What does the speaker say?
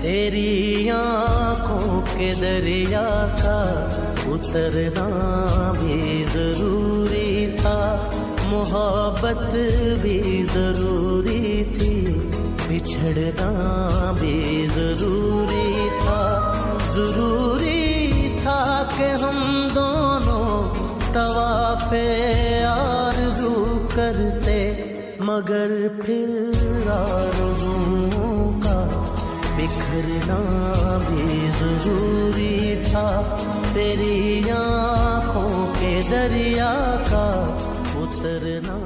तेरी आँखों के दरिया का उतरना भी जरूरी था, मोहब्बत भी जरूरी थी, बिछड़ना भी जरूरी था। जरूरी था कि हम दोनों तवाफ़े आरज़ू करते, मगर फिर आरज़ुओं का बिखरना भी जरूरी था। तेरी आँखों के दरिया का उतरना